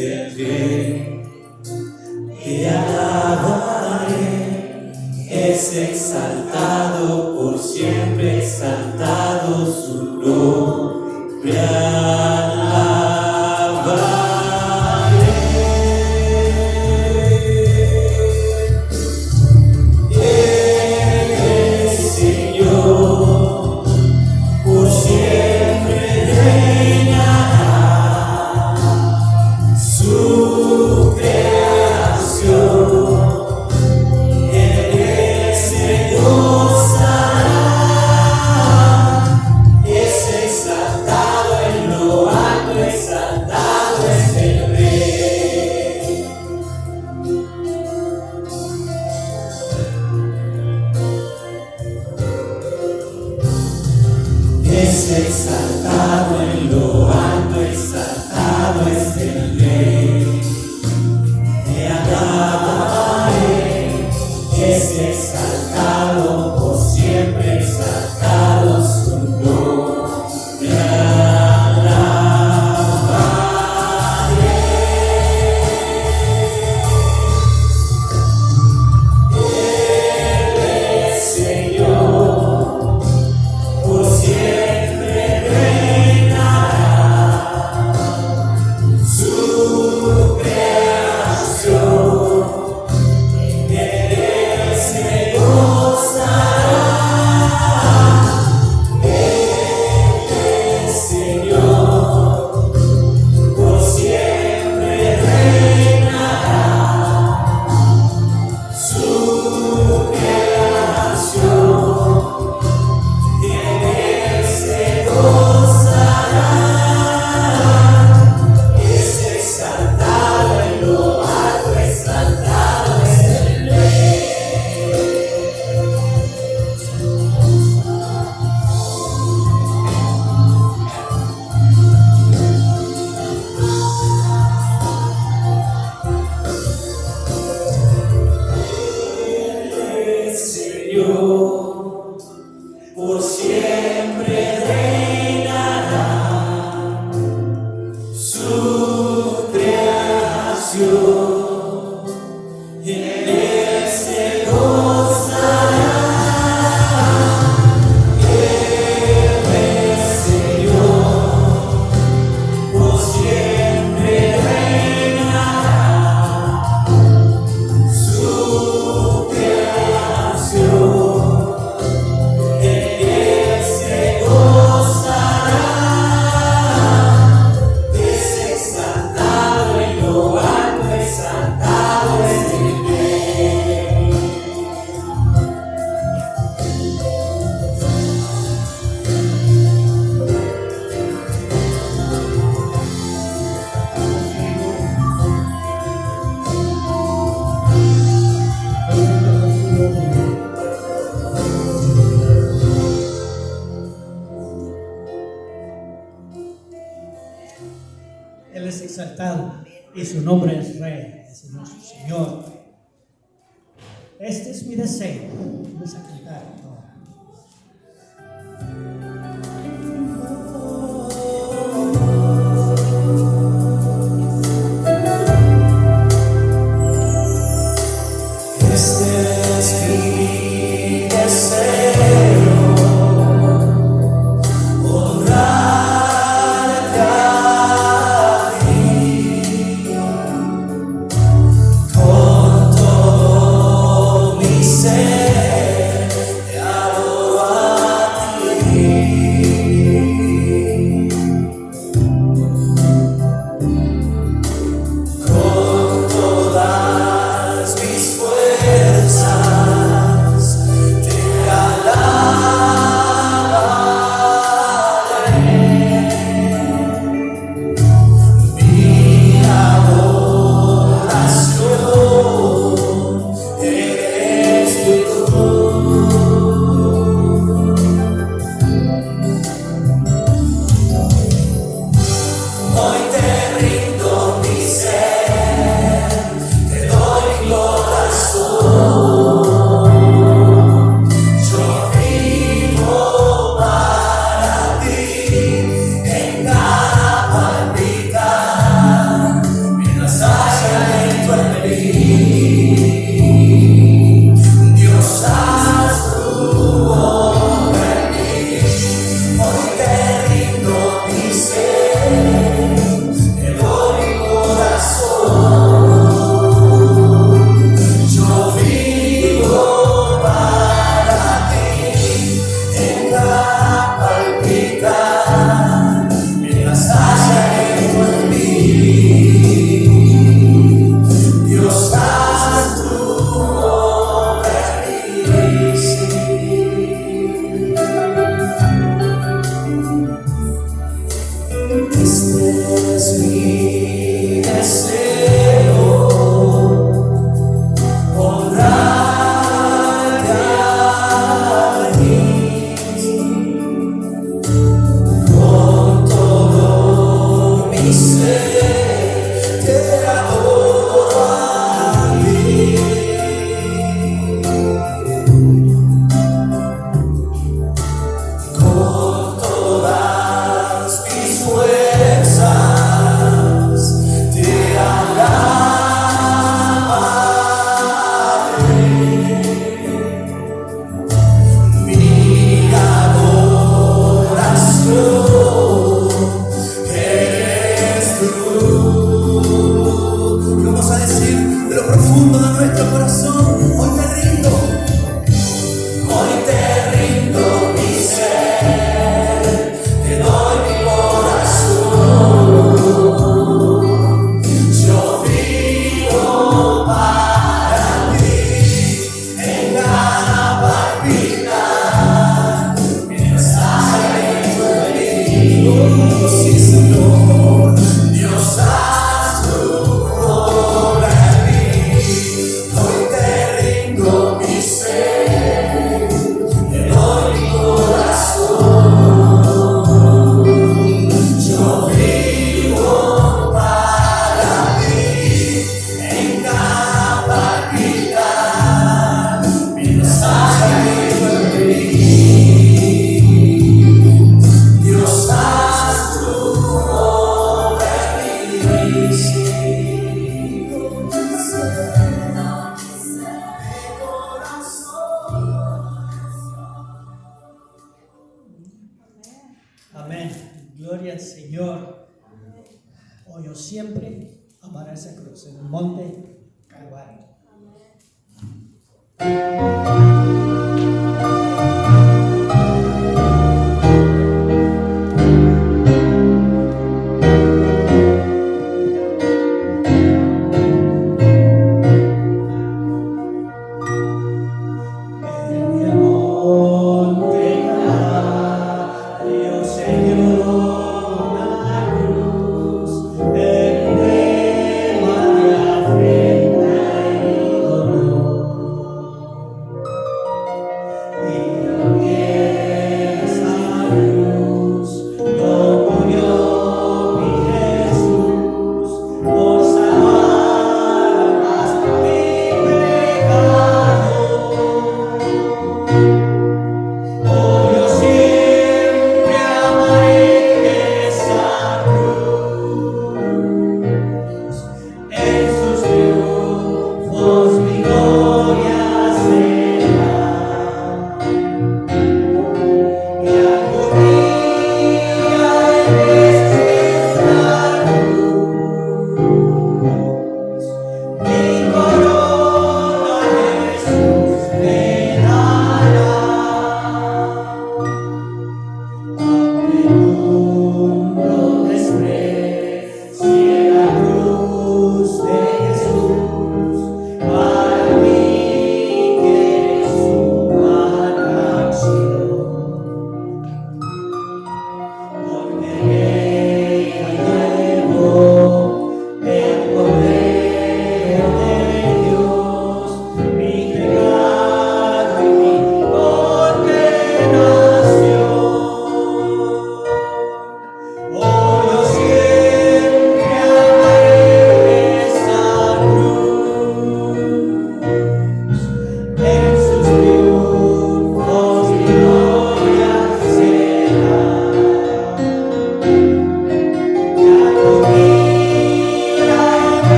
el Rey. Te alabaré, es exaltado por siempre, exaltado su nombre. Exaltado en lo alto, exaltado es el Rey. Te alabaré, es exaltado por siempre, exaltado su nombre. Alabaré. Él es Señor, por siempre. Por siempre reinará su creación, en él se gozará. Él es Señor, por siempre reinará su creación. Él es exaltado y su nombre es Rey, es nuestro Señor. Este es mi deseo. Vamos a cantar ahora. Este es mi deseo. Te Amén. Gloria al Señor. Oh, yo siempre amaré esa cruz en el monte Calvario.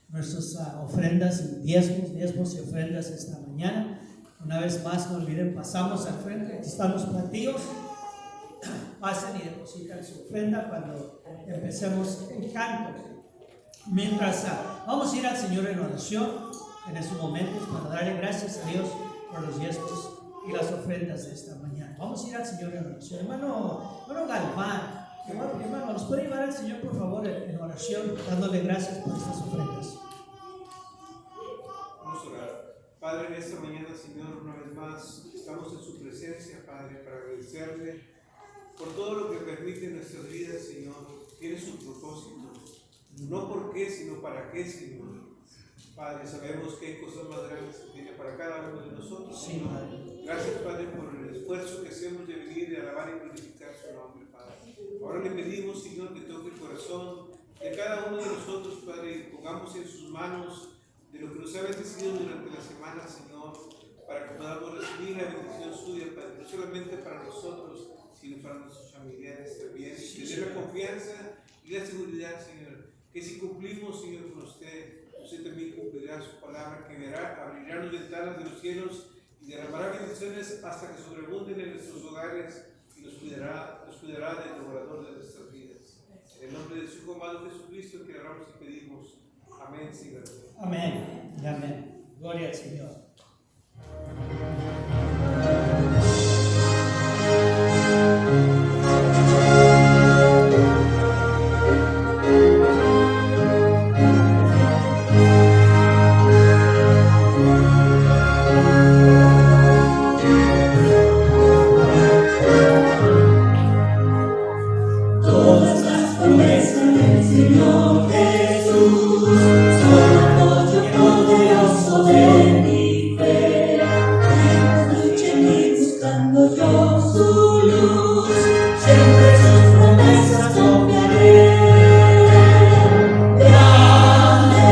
nuestras ofrendas y diezmos y ofrendas esta mañana. Una vez más, no olviden, pasamos al frente, aquí están los platillos. Pasen y depositan su ofrenda cuando empecemos el canto. Mientras vamos a ir al Señor en oración en estos momentos para darle gracias a Dios por los diezmos y las ofrendas de esta mañana. Vamos a ir al Señor en oración. Hermano Galván, hermano, ¿nos puede llevar al Señor por favor en oración, dándole gracias por estas ofrendas? Vamos a orar. Padre, en esta mañana, Señor, una vez más estamos en su presencia, Padre, para agradecerle por todo lo que permite en nuestras vidas, Señor. Tiene su propósito, no por qué, sino para qué, Señor. Padre, sabemos que hay cosas más grandes que tiene para cada uno de nosotros, Sí, Señor. Padre. Gracias, Padre, por el esfuerzo que hacemos de venir y alabar y glorificar su nombre, Padre. Ahora le pedimos, Señor, que toque el corazón de cada uno de nosotros, Padre, y pongamos en sus manos de lo que nos ha bendecido durante la semana, Señor, para que podamos recibir la bendición suya, Padre, no solamente para nosotros, sino para nuestros familiares también. Sí, tener la Señor. confianza y la seguridad, Señor, que si cumplimos, Señor, con usted también cumplirá su palabra, que abrirá las ventanas de los cielos y derramará bendiciones hasta que sobreabunden en nuestros hogares y nos cuidará del devorador de nuestras vidas. En el nombre de su Hijo amado Jesucristo, que oramos y pedimos. Amén, Señor. Amén y amén. Gloria al Señor. Todas las promesas del Señor Jesús son apoyo poderoso de mi fe. Mientras luche en mí buscando yo su luz, siempre sus promesas confiaré. Grandes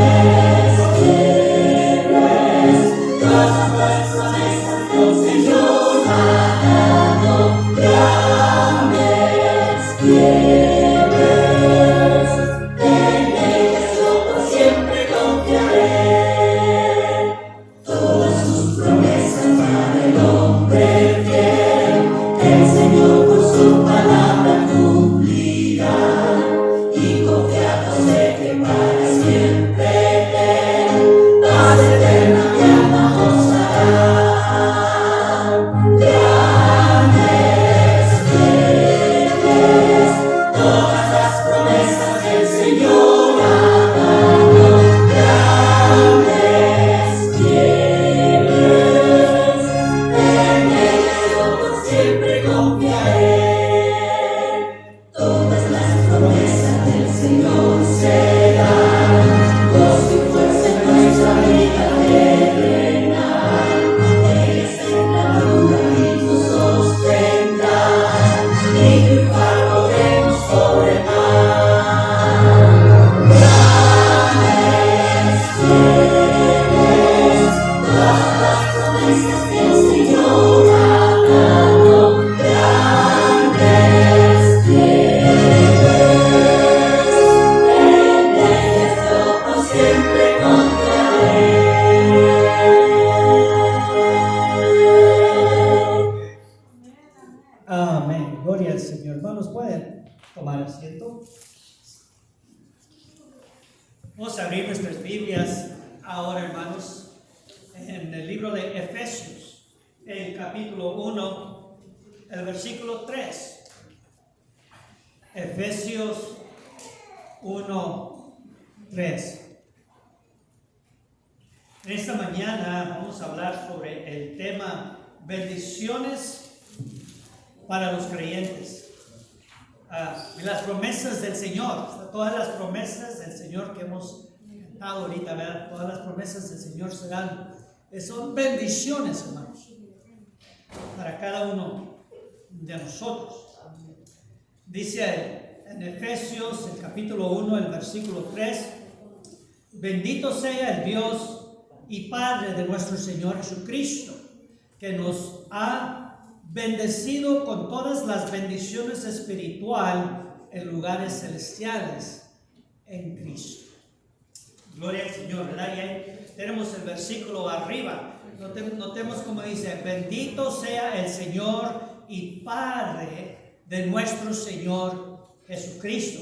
tienes, todas las promesas del Señor ha dado. Grandes tienes, en ellas yo por siempre confiaré. Todas sus promesas para el hombre fiel, el Señor con su palabra cumplirá. Y confiado sé que para siempre Él paz eterna mi alma gozará. Grandes tienes, todas las promesas del Señor ha dado. Grandes tienes, en ellas yo por siempre confiaré. Todas las promesas del Señor serán gozo y fuerza en nuestra vida terrenal. Ellas en la luna y nos sostendrán, y triunfar podremos sobre el mar. Grandes tienes, todas las promesas que el Señor ha dado. Grandes tienes, en ellas yo por siempre confiaré. Amén. Gloria al Señor. Hermanos, pueden tomar asiento. Vamos a abrir nuestras Biblias ahora, hermanos, en el libro de Efesios, el capítulo 1, el versículo 3. Efesios 1, 3. En esta mañana vamos a hablar sobre el tema bendiciones para los creyentes. Las promesas del Señor, todas las promesas del Señor que hemos cantado ahorita, ¿verdad? Todas las promesas del Señor son bendiciones, hermanos, para cada uno de nosotros. Dice en Efesios, el capítulo 1, el versículo 3, bendito sea el Dios y Padre de nuestro Señor Jesucristo, que nos ha bendecido con todas las bendiciones espirituales en lugares celestiales en Cristo. Gloria al Señor, ¿verdad? Y ahí tenemos el versículo arriba. Notemos como dice: bendito sea el Señor y Padre de nuestro Señor Jesucristo.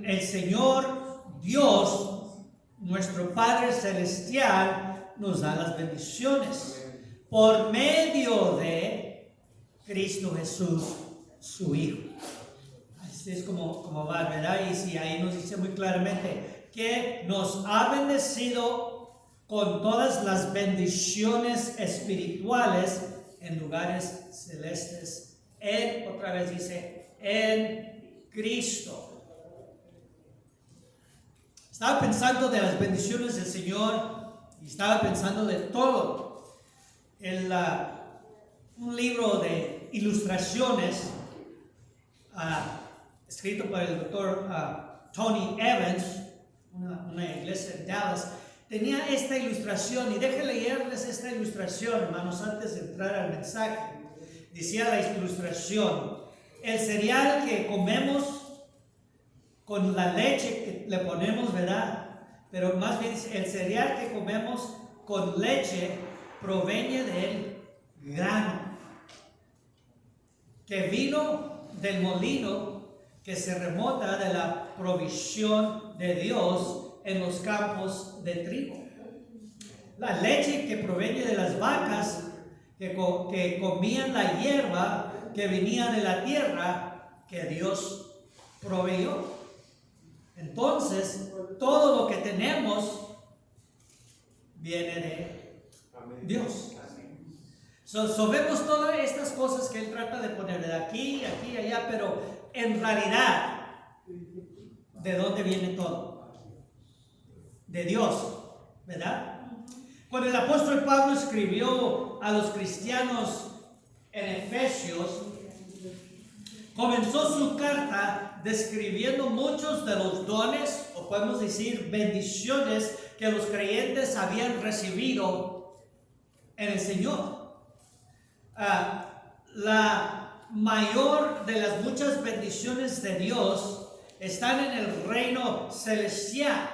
El Señor Dios, nuestro Padre Celestial, nos da las bendiciones por medio de Cristo Jesús, su Hijo. Así es como va, ¿verdad? Y si ahí nos dice muy claramente que nos ha bendecido con todas las bendiciones espirituales en lugares celestes. Otra vez dice, en Cristo. Estaba pensando de las bendiciones del Señor y estaba pensando de todo. Un libro de ilustraciones escrito por el doctor Tony Evans, una iglesia en Dallas, tenía esta ilustración, y déjenme leerles esta ilustración, hermanos, antes de entrar al mensaje. Decía la ilustración: el cereal que comemos con la leche que le ponemos, ¿verdad? Pero más bien el cereal que comemos con leche proviene del grano que vino del molino, que se remota de la provisión de Dios en los campos de trigo. La leche que proviene de las vacas que comían la hierba que venía de la tierra que Dios proveyó. Entonces, todo lo que tenemos viene de Dios. Vemos todas estas cosas que Él trata de poner de aquí, aquí, allá, pero en realidad, ¿de dónde viene todo? De Dios, ¿verdad? Cuando el apóstol Pablo escribió a los cristianos en Efesios, comenzó su carta describiendo muchos de los dones, o podemos decir bendiciones, que los creyentes habían recibido en el Señor. La mayor de las muchas bendiciones de Dios están en el reino celestial.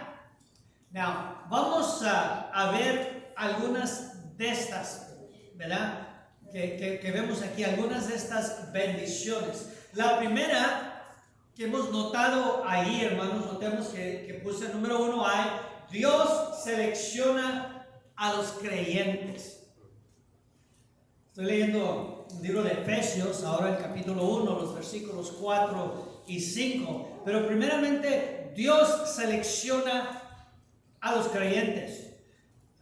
Now, vamos a ver algunas de estas, ¿verdad? Que vemos aquí, algunas de estas bendiciones. La primera que hemos notado ahí, hermanos, notemos que puse el número 1 ahí: Dios selecciona a los creyentes. Estoy leyendo el libro de Efesios, ahora el capítulo 1, los versículos 4 y 5. Pero primeramente, Dios selecciona a los creyentes.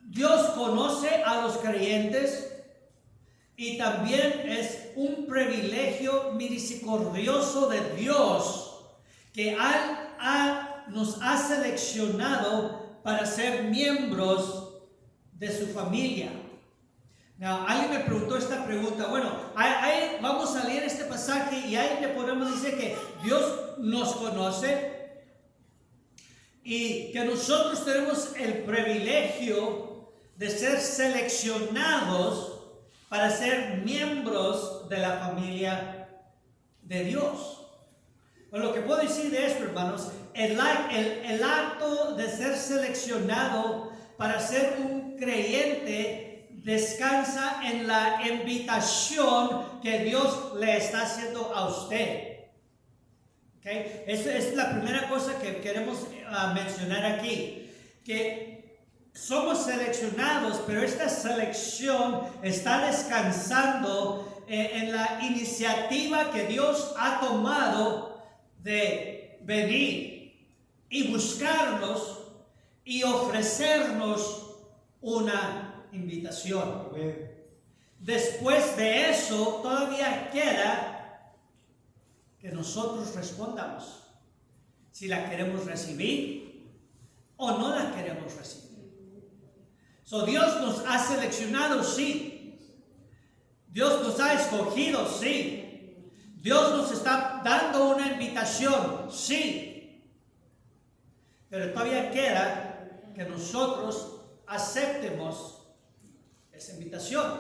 Dios conoce a los creyentes, y también es un privilegio misericordioso de Dios que nos ha seleccionado para ser miembros de su familia. Now, alguien me preguntó esta pregunta. Bueno, vamos a leer este pasaje y ahí le podemos decir que Dios nos conoce y que nosotros tenemos el privilegio de ser seleccionados para ser miembros de la familia de Dios. Bueno, lo que puedo decir de esto, hermanos, el acto de ser seleccionado para ser un creyente descansa en la invitación que Dios le está haciendo a usted. ¿Okay? Esa es la primera cosa que queremos mencionar aquí, que somos seleccionados, pero esta selección está descansando en la iniciativa que Dios ha tomado de venir y buscarnos y ofrecernos una invitación. Después de eso, todavía queda que nosotros respondamos si la queremos recibir o no la queremos recibir. Dios nos ha seleccionado, sí. Dios nos ha escogido, sí. Dios nos está dando una invitación, sí. Pero todavía queda que nosotros aceptemos esa invitación.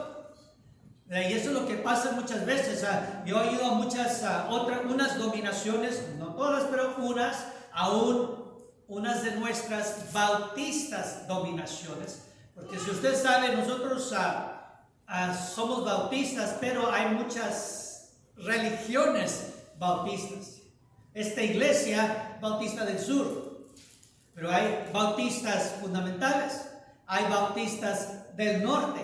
Y eso es lo que pasa muchas veces. Yo he ido a muchas unas dominaciones, no todas, pero unas, aún unas de nuestras bautistas dominaciones, porque si usted sabe, nosotros somos bautistas, pero hay muchas religiones bautistas. Esta iglesia bautista del sur, pero hay bautistas fundamentales, hay bautistas del norte,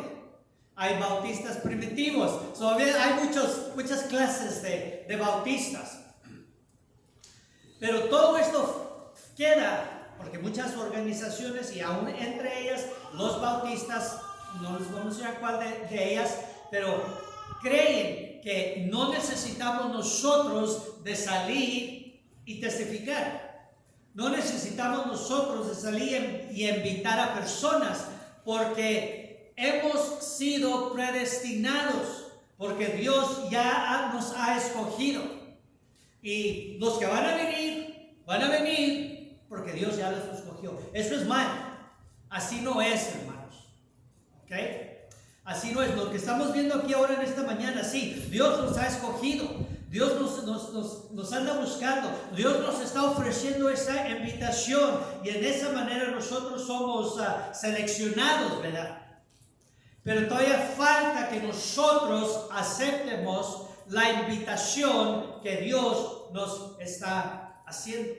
hay bautistas primitivos. Hay muchas clases de bautistas. Pero todo esto queda, porque muchas organizaciones, y aún entre ellas los bautistas, no les vamos a decir cuál de ellas, pero creen que no necesitamos nosotros de salir y testificar. No necesitamos nosotros de salir y invitar a personas, porque hemos sido predestinados, porque Dios ya nos ha escogido. Y los que van a venir porque Dios ya los escogió. Eso es mal. Así no es, hermanos. ¿Ok? Así no es. Lo que estamos viendo aquí ahora en esta mañana, sí, Dios nos ha escogido. Dios nos anda buscando. Dios nos está ofreciendo esa invitación. Y en esa manera nosotros somos seleccionados, ¿verdad? Pero todavía falta que nosotros aceptemos la invitación que Dios nos está haciendo.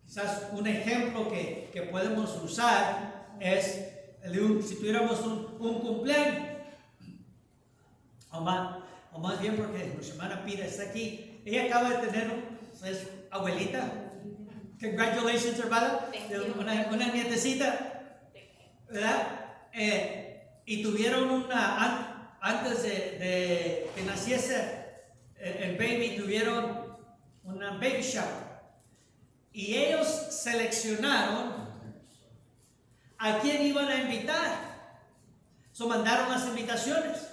Quizás un ejemplo que podemos usar es si tuviéramos un cumpleaños, o más bien porque nuestra hermana Pira está aquí. Ella acaba de tener abuelita. Congratulations, hermana. Una nietecita, ¿verdad? Y tuvieron antes de que naciese el baby, tuvieron una baby shower. Y ellos seleccionaron a quién iban a invitar. Mandaron las invitaciones.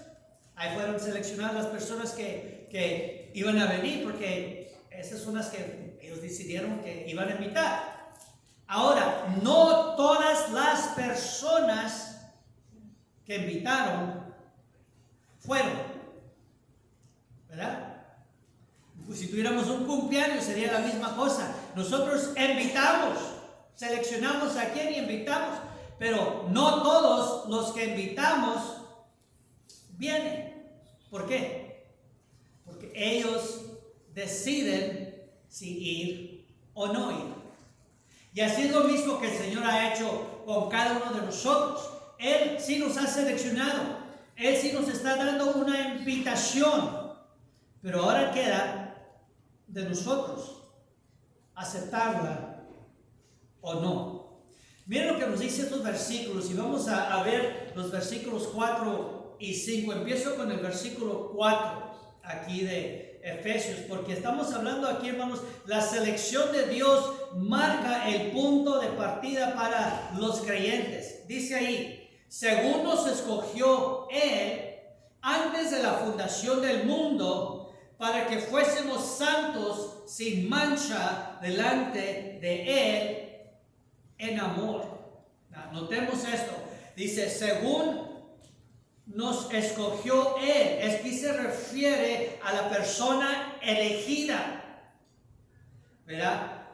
Ahí fueron seleccionadas las personas que iban a venir, porque esas son las que ellos decidieron que iban a invitar. Ahora, no todas las personas que invitaron fueron, ¿verdad? Pues si tuviéramos un cumpleaños sería la misma cosa. Nosotros invitamos, seleccionamos a quién invitamos, pero no todos los que invitamos vienen. ¿Por qué? Porque ellos deciden si ir o no ir. Y así es lo mismo que el Señor ha hecho con cada uno de nosotros. Él sí nos ha seleccionado. Él sí nos está dando una invitación. Pero ahora queda de nosotros aceptarla o no. Miren lo que nos dicen estos versículos, y vamos a ver los versículos 4 y 5. Empiezo con el versículo 4 aquí de Efesios, porque estamos hablando aquí, hermanos, la selección de Dios marca el punto de partida para los creyentes. Dice ahí: según nos escogió Él antes de la fundación del mundo, para que fuésemos santos sin mancha delante de Él en amor. Notemos esto. Dice, según nos escogió Él. Aquí se refiere a la persona elegida, ¿verdad?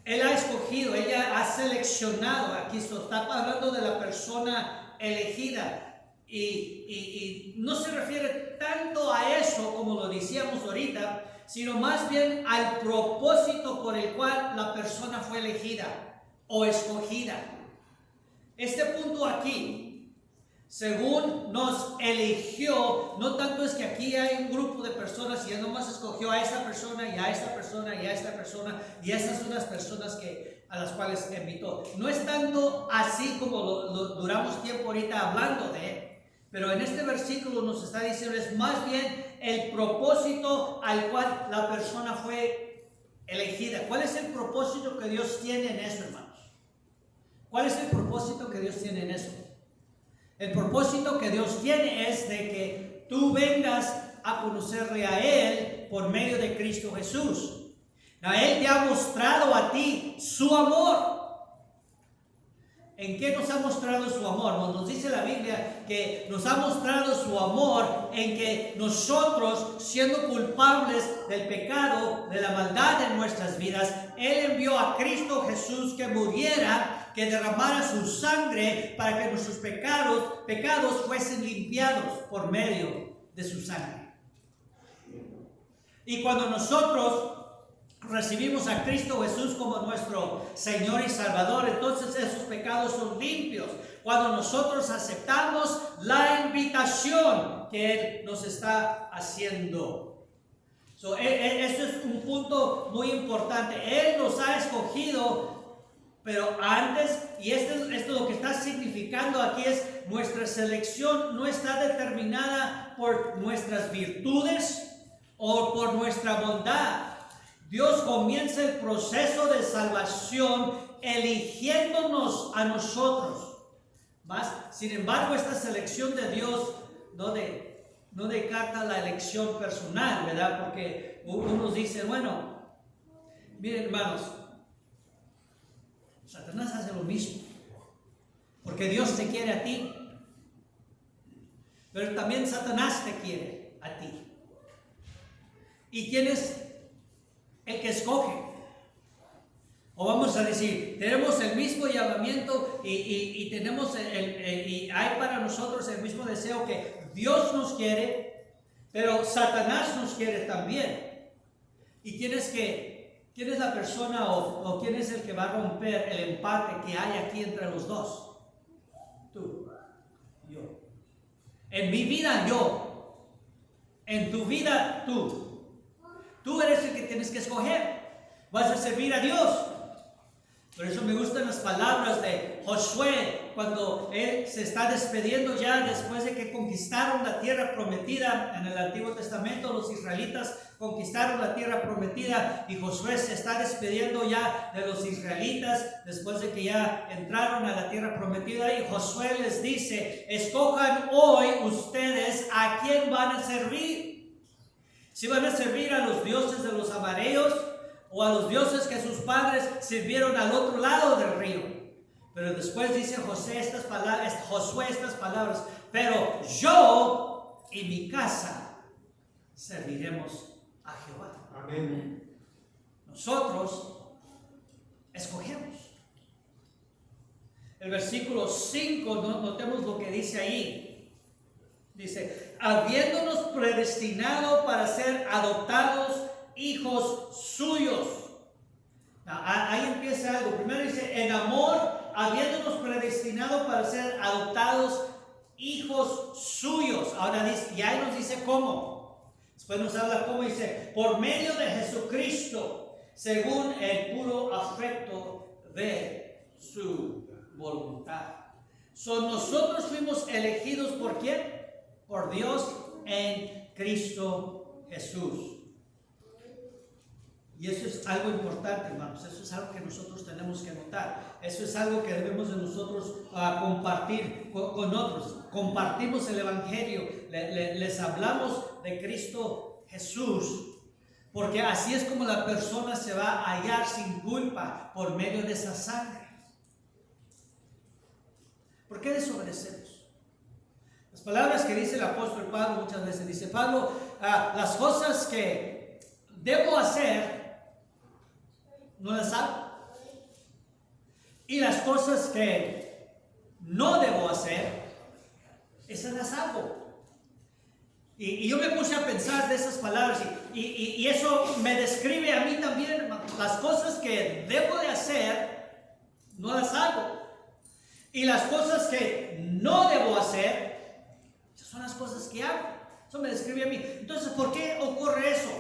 Él ha escogido, ella ha seleccionado. Aquí se está hablando de la persona elegida. Y no se refiere tanto a eso como lo decíamos ahorita, sino más bien al propósito por el cual la persona fue elegida o escogida. Este punto aquí, según nos eligió, no tanto es que aquí hay un grupo de personas y Él nomás escogió a esta persona y a esta persona y a esta persona, y esas son las personas a las cuales invitó. No es tanto así como duramos tiempo ahorita hablando de Él. Pero en este versículo nos está diciendo es más bien el propósito al cual la persona fue elegida. ¿Cuál es el propósito que Dios tiene en eso, hermanos? ¿Cuál es el propósito que Dios tiene en eso? El propósito que Dios tiene es de que tú vengas a conocerle a Él por medio de Cristo Jesús. Él te ha mostrado a ti su amor. ¿En qué nos ha mostrado su amor? Nos dice la Biblia que nos ha mostrado su amor en que nosotros, siendo culpables del pecado, de la maldad en nuestras vidas, Él envió a Cristo Jesús que muriera, que derramara su sangre para que nuestros pecados fuesen limpiados por medio de su sangre. Y cuando nosotros recibimos a Cristo Jesús como nuestro Señor y Salvador, entonces esos pecados son limpios. Cuando nosotros aceptamos la invitación que Él nos está haciendo. Eso es un punto muy importante. Él nos ha escogido, pero antes, y esto lo que está significando aquí es, nuestra selección no está determinada por nuestras virtudes o por nuestra bondad. Dios comienza el proceso de salvación eligiéndonos a nosotros. Sin embargo, esta selección de Dios no descarta la elección personal, ¿verdad? Porque unos dicen, bueno, miren hermanos, Satanás hace lo mismo, porque Dios te quiere a ti, pero también Satanás te quiere a ti. ¿Y quién es el que escoge? O vamos a decir, tenemos el mismo llamamiento y tenemos y hay para nosotros el mismo deseo que Dios nos quiere, pero Satanás nos quiere también. ¿Y quién es la persona o quién es el que va a romper el empate que hay aquí entre los dos? Tú, yo. En mi vida yo, en tu vida tú. Tú eres el que tienes que escoger. Vas a servir a Dios. Por eso me gustan las palabras de Josué cuando él se está despidiendo ya después de que conquistaron la tierra prometida. En el Antiguo Testamento los israelitas conquistaron la tierra prometida y Josué se está despidiendo ya de los israelitas después de que ya entraron a la tierra prometida, y Josué les dice: escojan hoy ustedes a quién van a servir. Si van a servir a los dioses de los amareos o a los dioses que sus padres sirvieron al otro lado del río. Pero después dice Josué estas palabras: pero yo y mi casa serviremos a Jehová. Amén. Nosotros escogemos. El versículo 5, notemos lo que dice ahí. Dice: habiéndonos predestinado para ser adoptados hijos suyos. Ahí empieza algo. Primero dice: en amor, habiéndonos predestinado para ser adoptados hijos suyos. Ahora dice, y ahí nos dice cómo. Después nos habla cómo, dice: por medio de Jesucristo, según el puro afecto de su voluntad. Nosotros fuimos elegidos ¿por quién? Por Dios en Cristo Jesús. Y eso es algo importante, hermanos. Eso es algo que nosotros tenemos que notar. Eso es algo que debemos de nosotros compartir con otros. Compartimos el Evangelio. Les hablamos de Cristo Jesús. Porque así es como la persona se va a hallar sin culpa por medio de esa sangre. ¿Por qué desobedecemos? Las palabras que dice el apóstol Pablo muchas veces, dice Pablo, las cosas que debo hacer, no las hago. Y las cosas que no debo hacer, esas las hago. Y yo me puse a pensar de esas palabras y eso me describe a mí también. Las cosas que debo de hacer, no las hago. Y las cosas que no debo hacer, esas son las cosas que hago. Eso me describe a mí. Entonces, ¿por qué ocurre eso?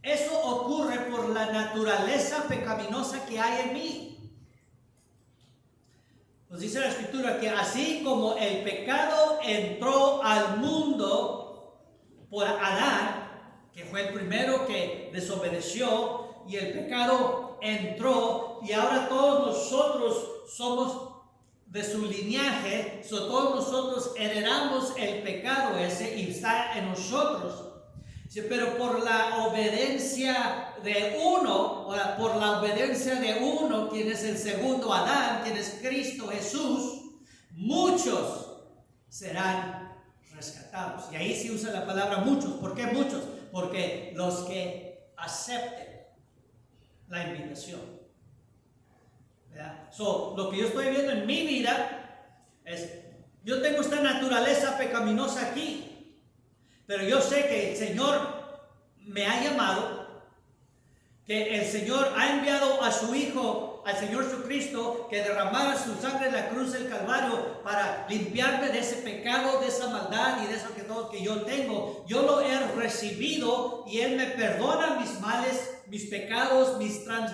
Eso ocurre por la naturaleza pecaminosa que hay en mí. Nos dice la Escritura que así como el pecado entró al mundo por Adán, que fue el primero que desobedeció, y el pecado entró, y ahora todos nosotros somos de su linaje, todos nosotros heredamos el pecado ese y está en nosotros. Pero por la obediencia de uno, o por la obediencia de uno, quien es el segundo Adán, quien es Cristo Jesús, muchos serán rescatados. Y ahí se usa la palabra muchos. ¿Por qué muchos? Porque los que acepten la invitación. Lo que yo estoy viendo en mi vida es, yo tengo esta naturaleza pecaminosa aquí, pero yo sé que el Señor me ha llamado, que el Señor ha enviado a su Hijo, al Señor Jesucristo, que derramara su sangre en la cruz del Calvario para limpiarme de ese pecado, de esa maldad y de eso que yo tengo. Yo lo he recibido y Él me perdona mis males, mis pecados, mis transgresiones.